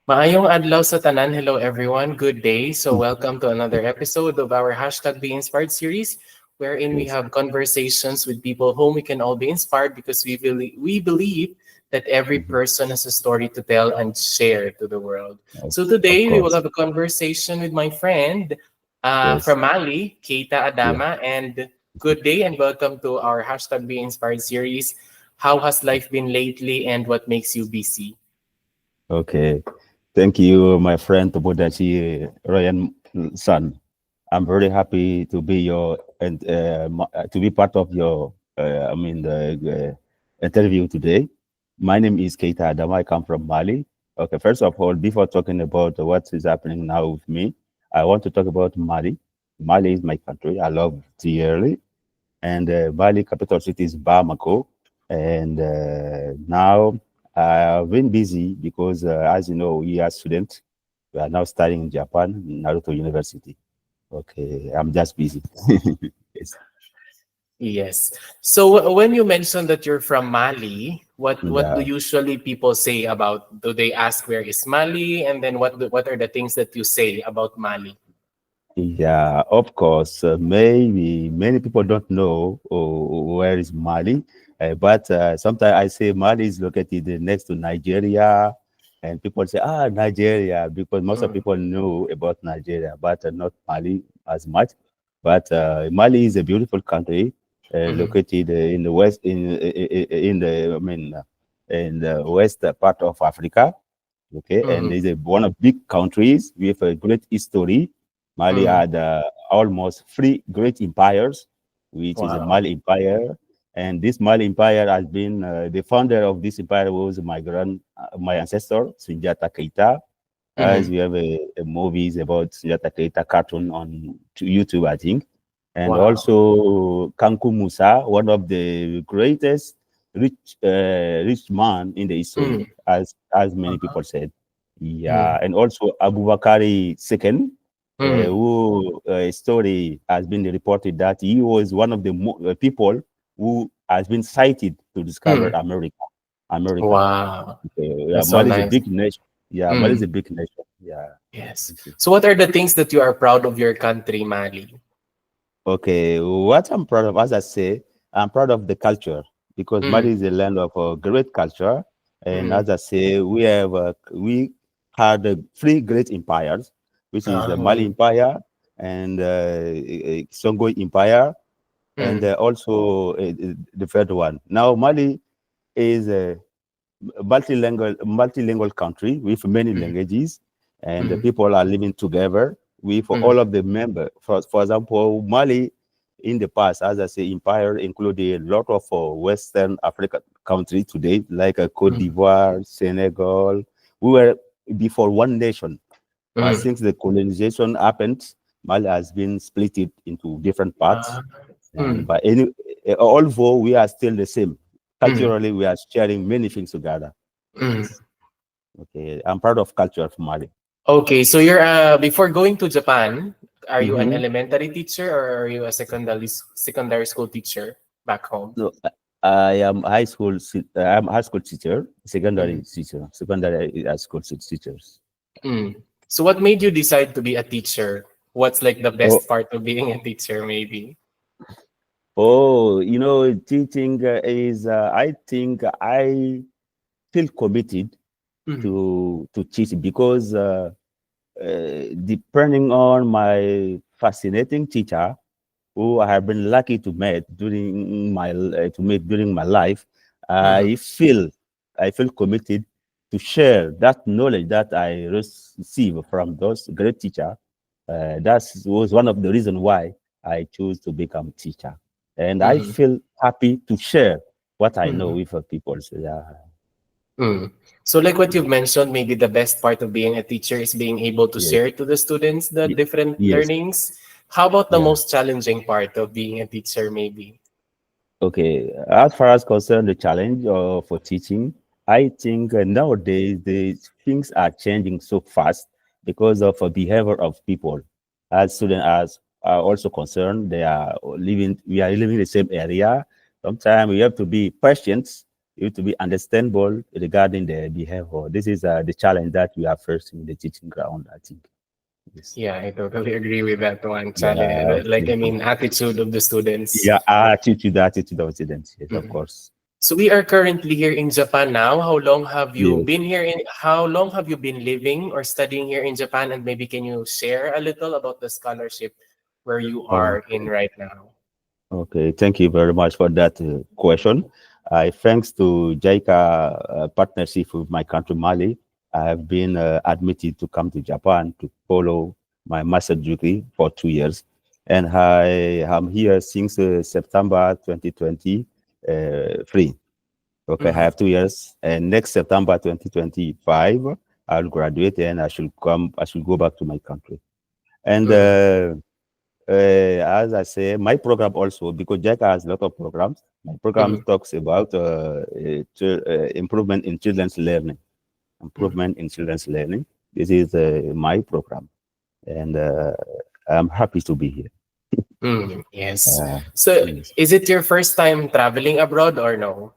Maayong adlaw sa tanan. Hello everyone. Good day. So welcome to another episode of our hashtag Be Inspired series, wherein we Yes, have conversations with people whom we can all be inspired because we believe that every mhm, person has a story to tell and share to the world. of, So of today we will course. have a conversation with my friend Yes, from Mali, Keita yeah. Adama, and good day and welcome to our hashtag Be Inspired series. How has life been lately and what makes you busy? Okay. Thank you, my friend Tobodachi Ryan son. I'm very happy to be your and to be part of your the interview today. My name is Keita Adama. I come from Mali. Okay, first of all, before talking about what is happening now with me, I want to talk about Mali. Mali is my country. I love it dearly. And Bali capital city is Bamako. And now I've been busy because, as you know, we are students. We are now studying in Japan, Naruto University. Okay, I'm just busy. Yes. Yes. So when you mentioned that you're from Mali, what do Yeah, usually people say about? Do they ask where is Mali, and then what are the things that you say about Mali? yeah, of course. Maybe many people don't know where is Mali, but sometimes I say Mali is located next to Nigeria, and people say, Nigeria, because most of Mm, people know about Nigeria, but not Mali as much. But Mali is a beautiful country mhm, located in the west, in the in the west part of Africa. Okay, and mhm, it's one of big countries with a great history. Mali mhm. had almost three great empires, which is the Wow. Mali Empire, and this Mali Empire has been the founder of this empire was my ancestor Sunjata Keita. As Mhm. we have a movies about Sunjata Keita cartoon on YouTube, I think, and Wow. also Kanku Musa, one of the greatest rich man in the history, Mm, as many uh-huh, people said. mm, Yeah, and also Abubakari II, mm, who story has been reported that he was one of the people who has been cited to discover mm. America. America. Wow. Yeah, That's so Mali is a nice. big nation. Yeah, Mali is Mm, a big nation. Yeah. yes. Okay. So what are the things that you are proud of your country, Mali? Okay, what I'm proud of, as I say, I'm proud of the culture because Mm, Mali is a land of great culture. And mm, as I say, we had three great empires, which is the Mali mm, Empire and Songo Empire, and mm, also the third one. Now Mali is a multilingual country with many mm, languages, and the mm, people are living together with mm, all of the members. For example, Mali in the past, as I say, empire included a lot of Western African countries today, like Cote mm, d'Ivoire, Senegal. We were before one nation. mm. Since the colonization happened, Mali has been split it into different parts. Ah, And mm, but although we are still the same, mm, culturally we are sharing many things together. mm. Yes. Okay. I'm proud of culture of Mali. Okay, so you're before going to Japan, are you an Mm-hmm. elementary teacher or are you a secondary school teacher back home? So I am I'm high school teacher, Mm, secondary teacher, secondary high school teachers. mm. So what made you decide to be a teacher? What's like the Oh, best part of being a teacher, maybe? teaching is. I think I feel committed Mm, to teach because depending on my fascinating teacher, who I have been lucky to meet during my life, mhm, I feel I feel committed to share that knowledge that I receive from those great teacher. That was one of the reasons why I chose to become teacher, and I mhm, feel happy to share what I know mhm, with people. So, yeah. mm. So like what you've mentioned, maybe the best part of being a teacher is being able to Yes. share to the students the Ye- different Yes. learnings. How about the Yeah. most challenging part of being a teacher, maybe? Okay, as far as concerned the challenge for teaching, I think nowadays the things are changing so fast because of the behavior of people. As students are also concerned, we are living in the same area. Sometimes we have to be patient you have to be understandable regarding the behavior. This is the challenge that we are facing in the teaching ground, I think. Yes. Yeah, I totally agree with that one, Yeah, Chale. Like, I thank you. mean, attitude of the students. Yeah, attitude of students. Yes, of Mhm. course. So we are currently here in Japan now. Yes. How long have you been living or studying here in Japan? And maybe can you share a little about the scholarship where you are in Okay. right now? Okay. Thank you very much for that question. Thanks to JICA partnership with my country, Mali, I have been admitted to come to Japan to follow my master degree for 2 years. And I am here since September 2023. Okay, I Mhm. have 2 years. And next September 2025, I'll graduate and I should go back to my country. And Mhm. as I say, my program also, because JICA has a lot of programs, my program Mhm. talks about improvement in children's learning. Mhm. Improvement in children's learning. This is my program. And I'm happy to be here. Mhm. Yes. Uh, So yes. is it your first time traveling abroad or no?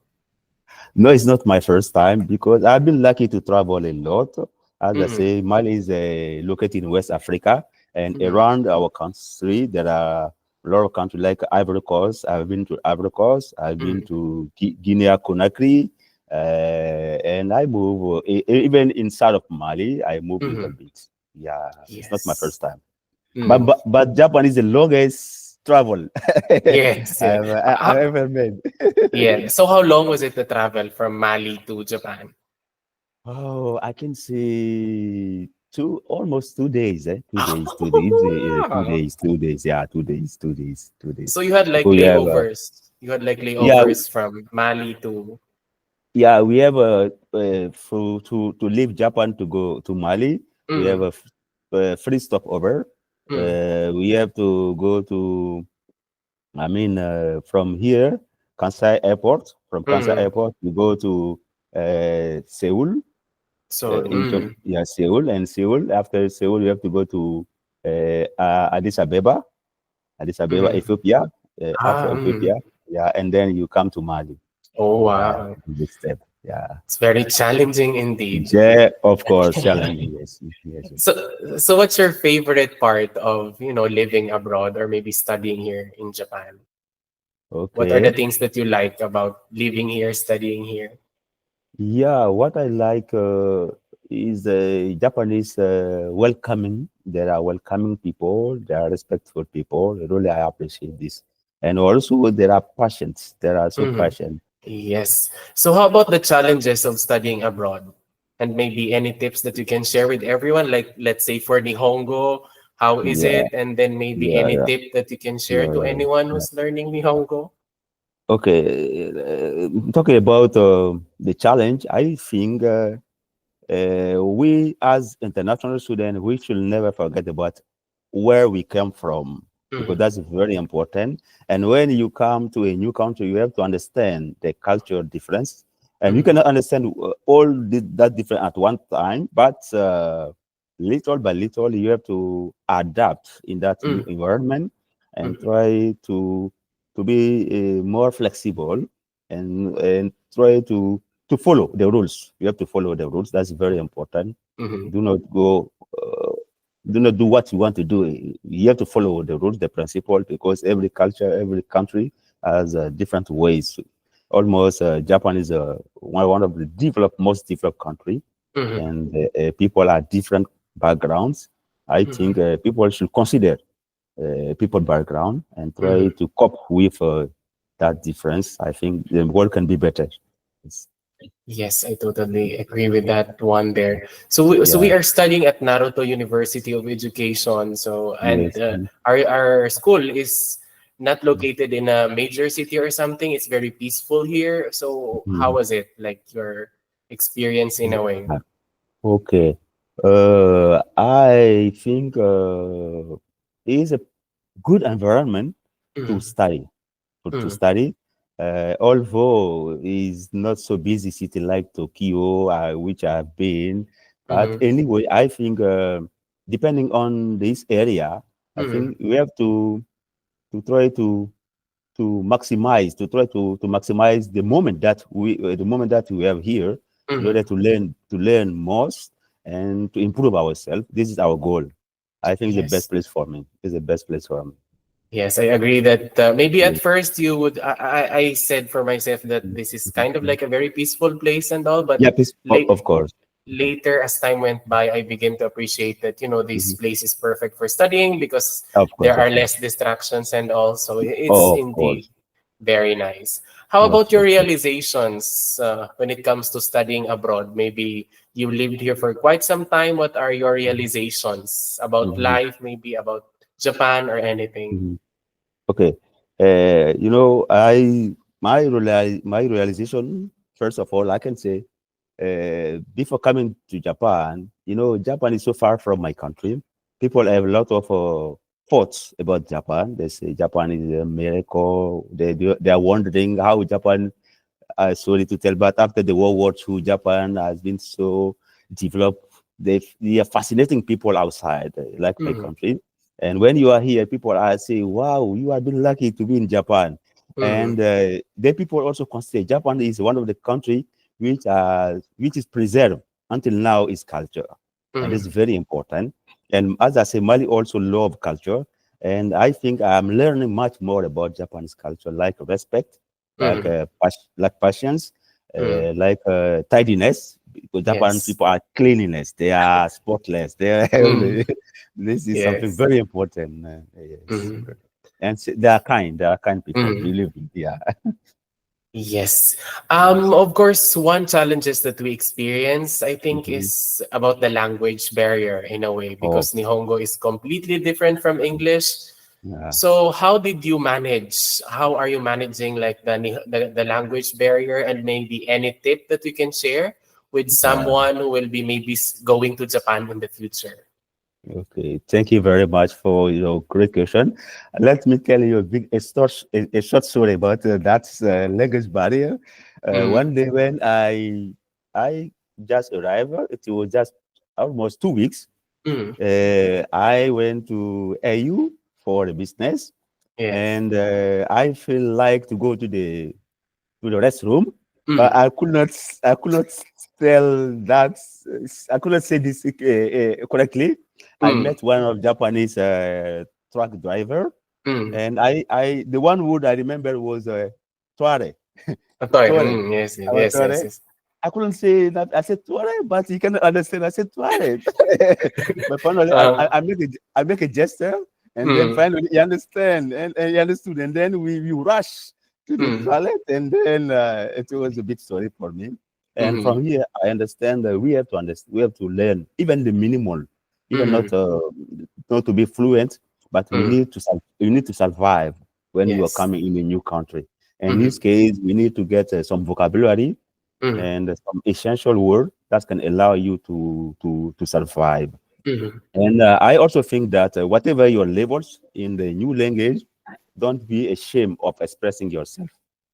No, it's not my first time because I've been lucky to travel a lot. As I Mhm. say, Mali is located in West Africa, and Mhm. around our country, there are a lot of countries like Ivory Coast. I've been to Ivory Coast. I've been Mhm. to Guinea Conakry, and I move even inside of Mali. I move a little Mhm. bit. Yeah, it's not my Yes. first time, but Mhm. but Japan is the longest travel Yes. Yeah. I've ever made. Yeah. So how long was it to travel from Mali to Japan? Oh, I can say almost 2 days, 2 days, 2 days, 2 days, 2 days, yeah, 2 days, 2 days, 2 days. So you had like Because we have, layovers. You had like yeah, layovers from Mali to. yeah, we have to leave Japan to go to Mali. We have Mm, a free stopover. mm, We have to go to, I mean, from here, Kansai Airport. From Kansai mm. Airport, we go to Seoul. So, Yeah, Seoul, and Seoul. After Seoul, you have to go to Addis Abeba, mm. Ethiopia. After Ah, Ethiopia, yeah, and then you come to Mali. oh Yeah, wow. this step. Yeah, It's very challenging indeed. yeah, of course, challenging. Yes, yes. Yes. So what's your favorite part of, living abroad or maybe studying here in Japan? What are the Okay. things that you like about living here, studying here? Yeah, what I like is Japanese welcoming. There are welcoming people. There are respectful people. Really, I appreciate this. And also, there are passions. There are so Mhm. passion. Yes. So how about the challenges of studying abroad? And maybe any tips that you can share with everyone, like let's say for Nihongo, how is Yeah, it? And then maybe yeah, any yeah, tip that you can share to yeah, anyone yeah. who's learning Nihongo? Okay, talking about the challenge, I think we as international students, we should never forget about where we come from because Mm, that's very important. And when you come to a new country, you have to understand the cultural difference. And you mm, cannot understand that difference at one time, but little by little, you have to adapt in that new mm, environment and mm, try to be more flexible and try to follow the rules. You have to follow the rules. That's very important. mm, Do not go. Do not do what you want to do. You have to follow the rules, the principle, because every culture, every country has different ways. Almost Japan is one of the most developed country, mm, and people are different backgrounds. I think mm, people should consider people background and try mm. to cope with that difference. I think the world can be better. Yes. Yes, I totally agree with that one there. So we Yeah. are studying at Naruto University of Education. So and Yes. our school is not located in a major city or something. It's very peaceful here. So how Mhm. was it like your experience in a way? Yeah. Okay. I think it's a good environment to Mm, study. To mm, study, although it's not so busy city like Tokyo, which I've been. But mm, anyway, I think depending on this area, I mm, think we have to try to to try to maximize the moment that we have here in order Mhm. to learn most and to improve ourselves. This is our goal. I think the best Yes. place for me. Is the best place for me. Yes, I agree that maybe Yeah. at first you would. I said for myself that this is kind of Mhm. like a very peaceful place and all, but Yeah, please, late, of course. later as time went by, I began to appreciate that this Mhm. place is perfect for studying because Of there course, are of less course. distractions and all. So it's Oh, of course. indeed very nice. How Of about your course. realizations when it comes to studying abroad? Maybe you lived here for quite some time. What are your Mhm. realizations about Mhm. life, maybe about Japan or anything? Mhm. Okay. My realization, first of all, I can say, before coming to Japan, Japan is so far from my country. People have a lot of thoughts about Japan. They say Japan is a miracle. They are wondering how Japan, sorry to tell, but after the World War II, Japan has been so developed. They are fascinating people outside, like my Mm, country. And when you are here, people are saying, "Wow, you have been lucky to be in Japan." mm, And the people also consider Japan is one of the country which is preserved until now is culture, and it's mm, very important. And as I say, Mali also love culture, and I think I'm learning much more about Japanese culture, like respect, mm, like patience, mm. tidiness. Because Japan Yes. people are cleanliness, they are spotless. They are Mm, this is something yes. very important. Yes, Mm, and they are kind. They are kind people. mm. Believe me. Yeah. Yes. Yes. Of course, one challenges that we experience, I think, Mhm. is about the language barrier in a way, Oh, because Nihongo is completely different from English. yeah. So how did you manage? How are you managing like the language barrier, and maybe any tip that you can share with Yeah. someone who will be maybe going to Japan in the future? Okay, thank you very much for your great question. Let me tell you a short story about that language barrier. Mm, One day when I just arrived, it was just almost 2 weeks. mm, I went to AU for a business, yes. and I feel like to go to the restroom, but Mm, I could not tell that, I could not say this correctly. I mm, met one of Japanese truck driver, mm. and the one word I remember was Tuare. Sorry. Tuare. Yes, I was yes, yes, Tuare. yes. I couldn't say that. I said Tuare, but he cannot understand. I said Tuare. But finally, I make a gesture, and then Mm, finally he understand, and he understood, and then we rush to the mm, toilet, and then it was a big story for me. And mm, from here, I understand that we have to understand, we have to learn even the minimal, even mm, not to be fluent, but mm. we need to survive when you are Yes. coming in a new country. In this Mm, case, we need to get some vocabulary mm, and some essential word that can allow you to survive. mm. And I also think that whatever your levels in the new language, don't be ashamed of expressing yourself.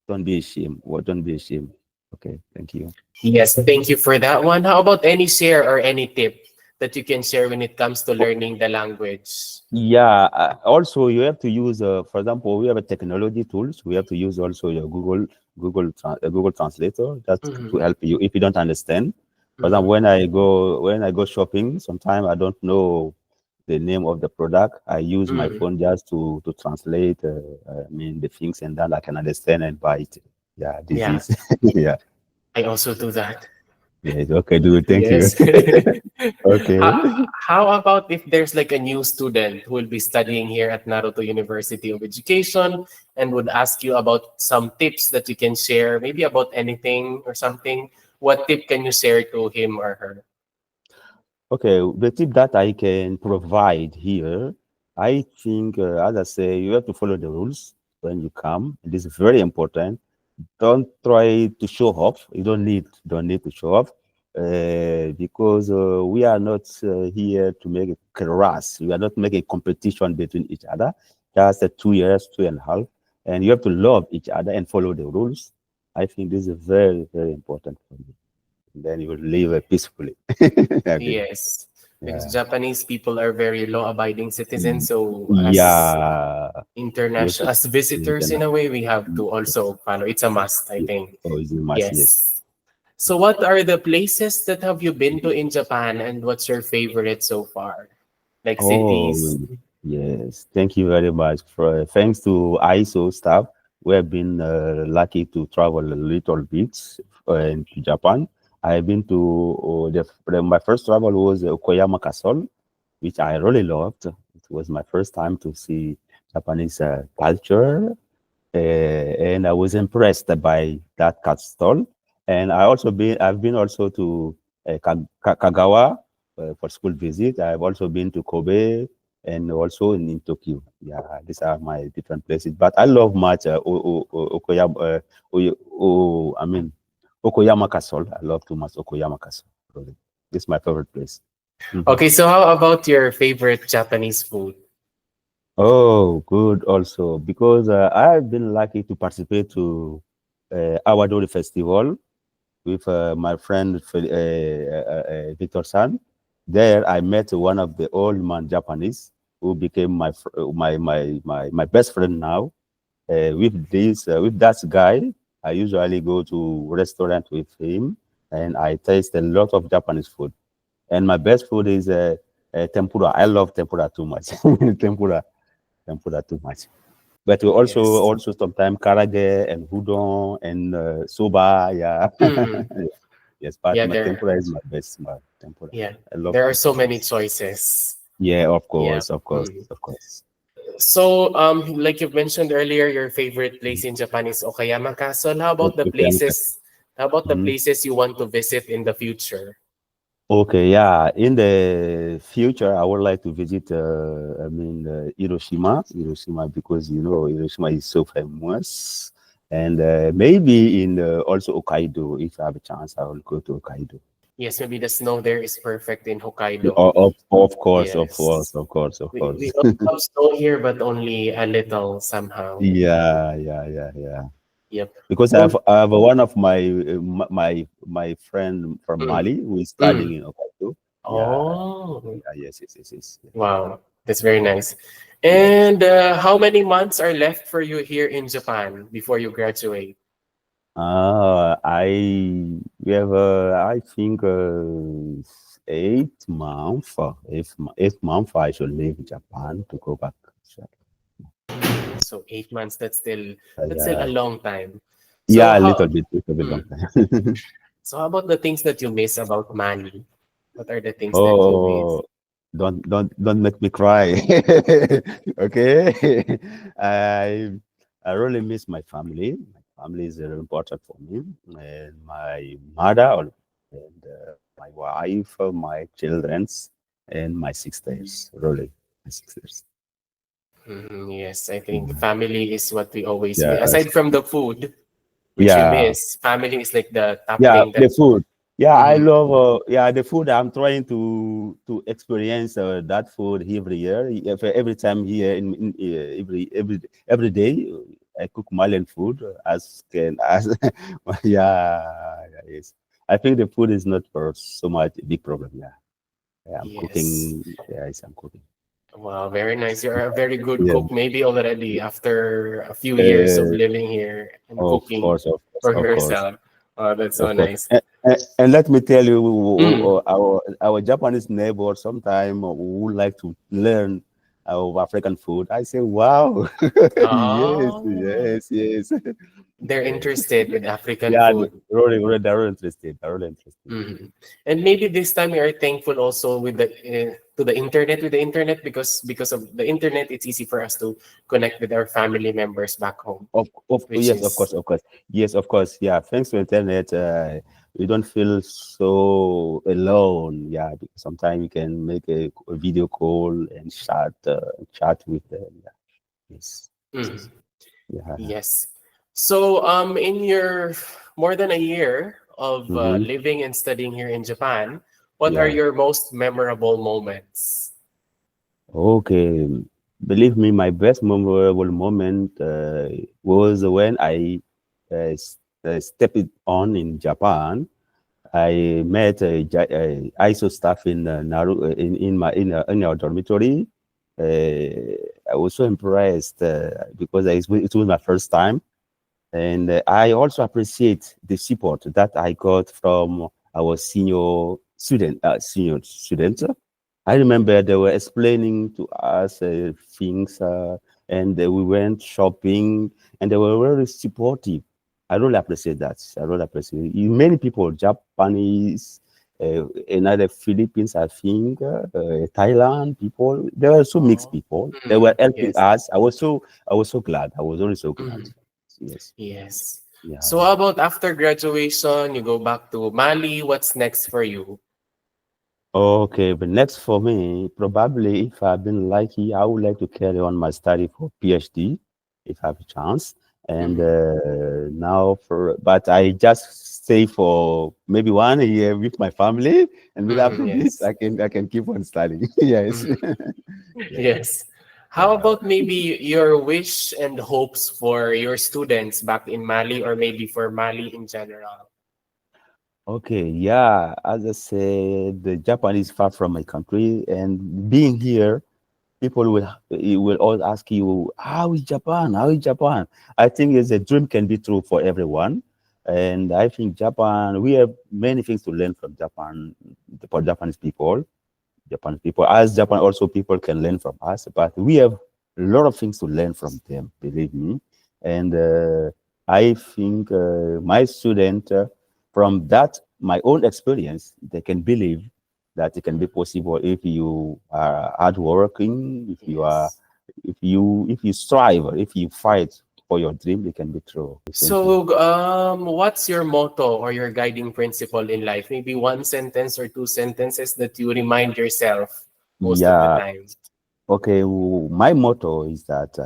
Don't be ashamed. Or don't be ashamed. Okay, thank you. Yes, thank you for that one. How about any share or any tip that you can share when it comes to learning the language? Yeah. Also, you have to use, for example, we have a technology tools. We have to use also your Google Translator. That's Mm-hmm. to help you if you don't understand. For example, Mm-hmm. when I go shopping, sometimes I don't know the name of the product. I use my Mm-hmm. phone just to translate. I mean the things, and then I can understand and buy it. Yeah, this Yeah, is yeah. I also do that. Yes. Okay, dude. Thank you. Yes. Okay. How about if there's like a new student who will be studying here at Naruto University of Education and would ask you about some tips that you can share, maybe about anything or something? What tip can you share to him or her? Okay, the tip that I can provide here, I think, as I say, you have to follow the rules when you come. It is very important. Don't try to show off. You don't need to show off, because we are not here to make a class. We are not making competition between each other. Just 2 years, 2.5, and you have to love each other and follow the rules. I think this is very, very important for you. Then you will live peacefully. I think. Yes. Because Yeah. Japanese people are very law-abiding citizens, Mm, so as yeah. Yes. international, as visitors in a way, we have to also Yes. follow. It's a must, I Yes. think. Oh, you must. Yes. Yes. So what are the places that have you been to in Japan and what's your favorite so far? Like cities? Oh, yes. Thank you very much. For thanks to ISO staff, we have been lucky to travel a little bit to Japan. I've been to my first travel was Okoyama Castle, which I really loved. It was my first time to see Japanese culture, and I was impressed by that castle. And I've been also to Kagawa for school visit. I've also been to Kobe and also in Tokyo. Yeah, these are my different places. But I love much Okoyama. I mean Okoyama Castle. I love too much Okoyama Castle. Really, this is my favorite place. Mhm. Okay, so how about your favorite Japanese food? Oh, good also because I've been lucky to participate to Awadori Festival with my friend Victor San. There, I met one of the old man Japanese who became my best friend now. With that guy, I usually go to restaurant with him, and I taste a lot of Japanese food. And my best food is tempura. I love tempura too much. tempura, tempura too much. But we Yes. also sometimes karage and udon and soba. Yeah. Mhm. Yes, but Yeah, my tempura is my best. My tempura. yeah, I love there are so tempura. many Yes. choices. Yeah, of Yeah. course, of course, Mhm. of course. So, like you've mentioned earlier, your favorite place in Japan is Okayama Castle. How about the Okay, places? How about the mhm. places you want to visit in the future? Okay, yeah. In the future, I would like to visit. Hiroshima, because Hiroshima is so famous, and maybe in also Hokkaido. If I have a chance, I will go to Hokkaido. Yes, maybe the snow there is perfect in Yeah, Hokkaido. of course, of course, Yes. of course, of We course. also have snow here, but only a little somehow. Yeah, yeah, yeah, yeah. Yep. Because Well, I have one of my friend from mm, Mali who is studying mm. in Hokkaido. Yeah, Oh, yeah, yes, yes, yes, yes. wow. That's very nice. Yes. And how many months are left for you here in Japan before you graduate? We have I think 8 months. 8 months I should leave Japan to go back. So, So 8 months, that's still a yeah, long time. So yeah, how little bit long mm, time. so how about the things that you miss about Mali? What are the things that you miss? Oh, don't make me cry. Okay. I I really miss my family. My family is very important for me, and my mother and my wife, my childrens, and my sisters. Really, my sisters. Mhm, yes, I think Yeah. family is what we always miss. Yes. Aside from the food, which we Yeah. miss, family is like the top Yeah, thing that. the food. Yeah, I Mhm, love the food. I'm trying to experience that food every year. Every time here every day, I cook Malian food as yeah, yeah, yes. I think the food is not for so much a big problem. Yeah, yeah, I'm yes. cooking. Yes, I'm cooking. Wow, very nice. You're a very good Yeah. cook, maybe already after a few years of Uh, living here and of cooking course, of course, for of course. yourself. Oh, that's so Of course. nice. And let me tell you, Mm. our Japanese neighbor sometime would like to learn our African food. I say, wow, yes, Oh, yes, yes, they're yes. interested with African Yeah, food. they're really interested. They're really interested. Mhm. And maybe this time we are thankful also with the to the internet with the internet because of the internet it's easy for us to connect with our family members back home, which Yes, of is course, of course. Yes, of course. Yeah, thanks to internet, we don't feel so alone. Yeah, because sometimes you can make a video call and chat with them. Yeah. Yes. mm, Yeah. yes. So in your more than a year of Mm-hmm. living and studying here in Japan, what are Yeah. your most memorable moments? Okay. Believe me, my best memorable moment was when I stepped on in Japan. I met ISO staff in in our dormitory. I was so impressed because it was my first time, and I also appreciate the support that I got from our senior students. I remember they were explaining to us things, and we went shopping, and they were very supportive. I really appreciate that. I really appreciate it. Many people, Japanese, another Philippines, I think, Thailand people. There were so mixed Oh. people. They were helping Yes. us. I was so glad. I was only so glad. Mhm. Yes. Yes. So Yeah. how about after graduation, you go back to Mali? What's next for you? Okay, but next for me, probably if I've been lucky, I would like to carry on my study for PhD if I have a chance. And Mhm. but I just stay for maybe 1 year with my family, and then after this, Yes. I can keep on studying. Yes. Mhm. Yeah. Yes. How Yeah. about maybe your wish and hopes for your students back in Mali or maybe for Mali in general? Okay, yeah. As I said, the Japan is far from my country, and being here, people will all ask you, "How is Japan? How is Japan?" I think it's a dream can be true for everyone, and I think Japan. We have many things to learn from Japan for Japanese people. Japanese people, as Japan also people can learn from us, but we have a lot of things to learn from them. Believe me, and I think my student from that my own experience, they can believe that it can be possible if you are hardworking, Yes. if you strive, if you fight for your dream, it can be true. Thank you. So, what's your motto or your guiding principle in life? Maybe one sentence or two sentences that you remind yourself most of the Yeah. time. Okay. My motto is that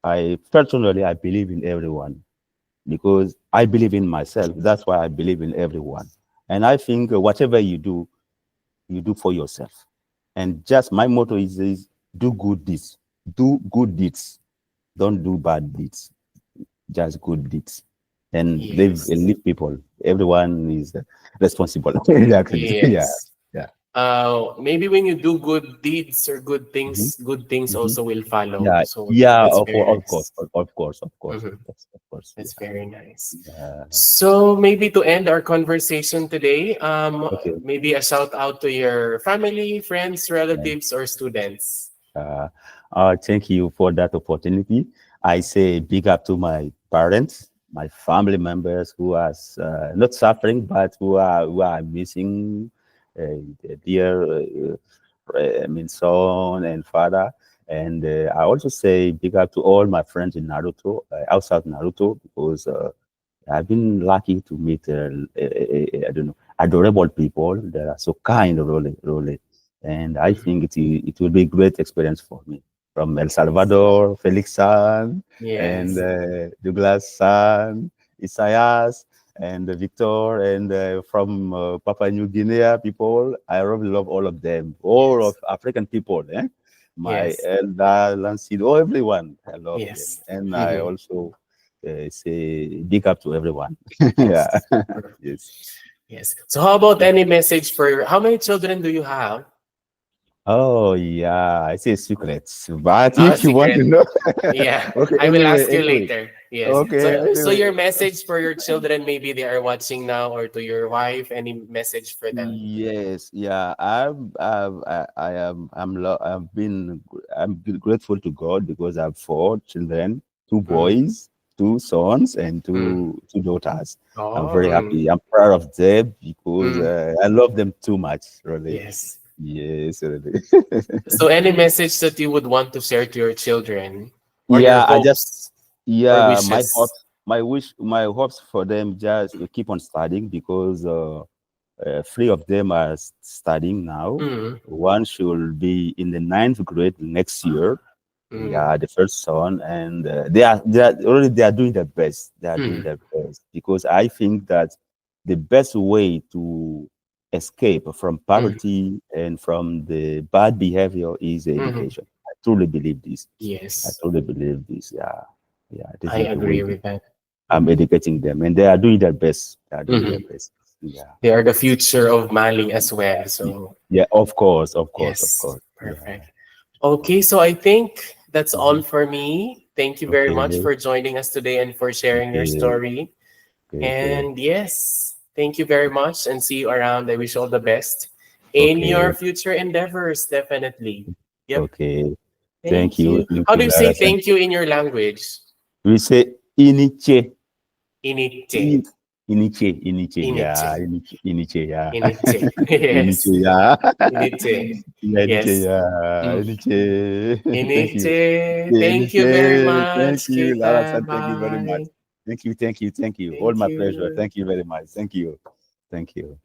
I personally I believe in everyone because I believe in myself. That's why I believe in everyone, and I think whatever you do for yourself. And just my motto is do good deeds. Do good deeds. Don't do bad deeds. Just good deeds. And Yes. live people. Everyone is responsible. Exactly. Yeah. Yes. Yeah. Maybe when you do good deeds or Hmm. good things Hmm. also will follow. Yeah. So Yeah. that's very Of course. nice. Of course. Of course. Mhm. Yes, of course. That's Yeah. very nice. Yeah. So maybe to end our conversation today, Okay. maybe a shout out to your family, friends, Yeah. relatives, or students. Uh, Thank you for that opportunity. I say big up to my parents, my family members who are not suffering, but who are missing their dear, I mean, son and father. And I also say big up to all my friends in Naruto, outside Naruto, because I've been lucky to meet, I don't know, adorable people that are so kind, really. And I Mhm. think it will be a great experience for me. From El Yes. Salvador, Felix San, and Yes. Douglas San, Isaias, and Victor, and from Papua New Guinea people. I really love all of them, all of Yes. African people. My Yes. elder, Lancido, everyone. I love them. Yes. And I Mhm. also say big up to everyone. Yeah. Yes. Yes. Yes. So how about any message for how many children do you have? Oh yeah, I say secrets, but Ah, if you want to secret. know, Yeah. okay. I will ask you Anyway, later. Yes. okay. So Anyway, your message for your children, maybe they are watching now, or to your wife, any message for them? yes, yeah. I am. I'm grateful to God because I have 4 children, 2 boys, 2 sons, and Mm. two daughters. I'm Oh, very happy. I'm proud of them because mm. I love them too much. Really. Yes. Yes, really. So any message that you would want to share to your children or your Yeah, hopes or yeah, wishes? my hopes for them just to keep on studying because 3 of them are studying now. Mm. One should be in the ninth grade next year. Mm. Yeah, the first son, and they are doing their best. They are doing Mm. their best because I think that the best way to escape from Mm. poverty and from the bad behavior is Mm. education. I truly believe this. I Yes, truly believe this. Yeah, yeah. This I is the way agree with that. I'm Mhm. educating them, and they are doing their best. They are doing their Mhm. best. Yeah. They are the future of Mali as well. So Yeah, of course, of course, of yes, course. Yeah. perfect. Okay, so I think that's all Mhm. for me. Thank you very much Okay, for joining us today and for sharing your okay, story. okay, And yes, thank you very much and see you around. I wish you all the best in your okay, future endeavors, definitely. Yep. okay. Thank you. How do you say Lara-san. thank you in your language? We say iniche, Inite. iniche, Inite. yeah, iniche, yeah, Inite. iniche, Yes. yeah, Inite. yeah, iniche, Yes. yeah, Mm. iniche. Thank you. Inite. Okay, Thank you very iniche. Thank much, you, Keita. Lara-san. Thank you very much. Bye. Thank you, thank you, thank you. All Thank my pleasure. you. Thank you very much. Thank you. Thank you.